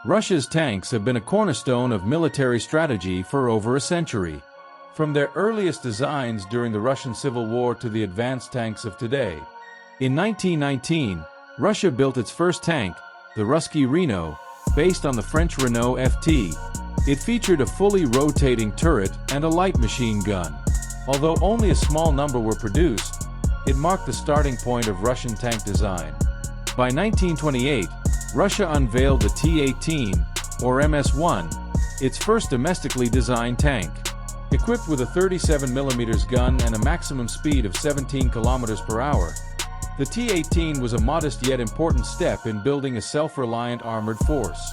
Russia's tanks have been a cornerstone of military strategy for over a century. From their earliest designs during the Russian Civil War to the advanced tanks of today. In 1919, Russia built its first tank, the Russkiy Reno, based on the French Renault FT. It featured a fully rotating turret and a light machine gun. Although only a small number were produced, it marked the starting point of Russian tank design. By 1928, Russia unveiled the T-14, or MS-1, its first domestically designed tank. Equipped with a 37mm gun and a maximum speed of 17 km per hour, the T-14 was a modest yet important step in building a self-reliant armored force.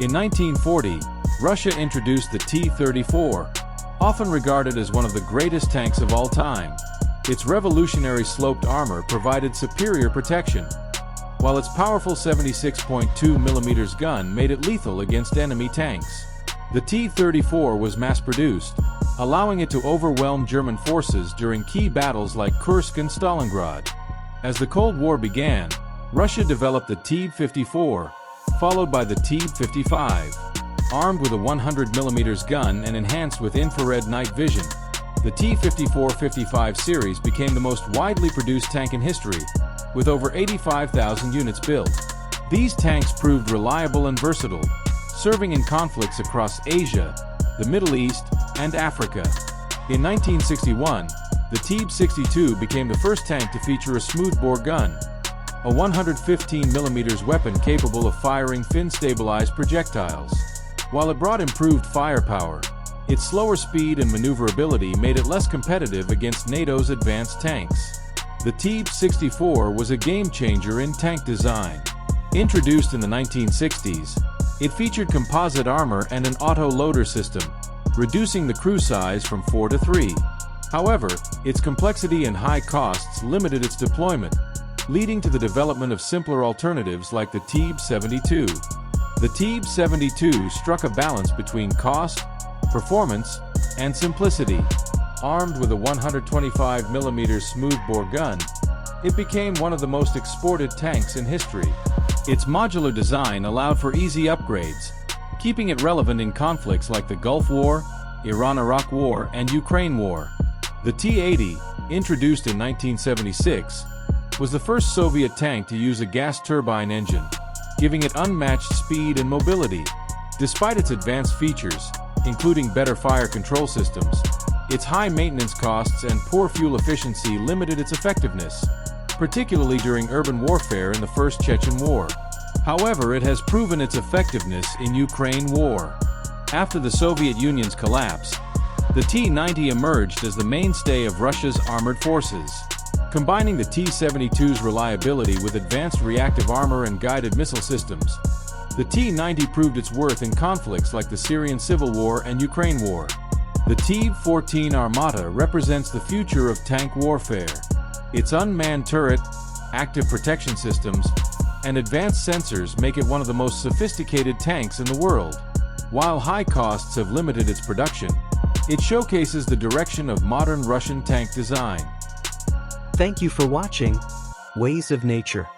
In 1940, Russia introduced the T-34, often regarded as one of the greatest tanks of all time. Its revolutionary sloped armor provided superior protection, while its powerful 76.2mm gun made it lethal against enemy tanks. The T-34 was mass-produced, allowing it to overwhelm German forces during key battles like Kursk and Stalingrad. As the Cold War began, Russia developed the T-54, followed by the T-55. Armed with a 100mm gun and enhanced with infrared night vision, the T-54-55 series became the most widely produced tank in history, with over 85,000 units built. These tanks proved reliable and versatile, serving in conflicts across Asia, the Middle East, and Africa. In 1961, the T-62 became the first tank to feature a smoothbore gun, a 115mm weapon capable of firing fin-stabilized projectiles. While it brought improved firepower, its slower speed and maneuverability made it less competitive against NATO's advanced tanks. The T-64 was a game-changer in tank design. Introduced in the 1960s, it featured composite armor and an auto-loader system, reducing the crew size from 4 to 3. However, its complexity and high costs limited its deployment, leading to the development of simpler alternatives like the T-72. The T-72 struck a balance between cost, performance, and simplicity. Armed with a 125mm smoothbore gun, it became one of the most exported tanks in history. Its modular design allowed for easy upgrades, keeping it relevant in conflicts like the Gulf War, Iran-Iraq War, and Ukraine War. The T-80, introduced in 1976, was the first Soviet tank to use a gas turbine engine, giving it unmatched speed and mobility. Despite its advanced features, including better fire control systems, its high maintenance costs and poor fuel efficiency limited its effectiveness, particularly during urban warfare in the First Chechen War. However, it has proven its effectiveness in Ukraine War. After the Soviet Union's collapse, the T-90 emerged as the mainstay of Russia's armored forces. Combining the T-72's reliability with advanced reactive armor and guided missile systems, the T-90 proved its worth in conflicts like the Syrian Civil War and Ukraine War. The T-14 Armata represents the future of tank warfare. Its unmanned turret, active protection systems, and advanced sensors make it one of the most sophisticated tanks in the world. While high costs have limited its production, it showcases the direction of modern Russian tank design. Thank you for watching Ways of Nature.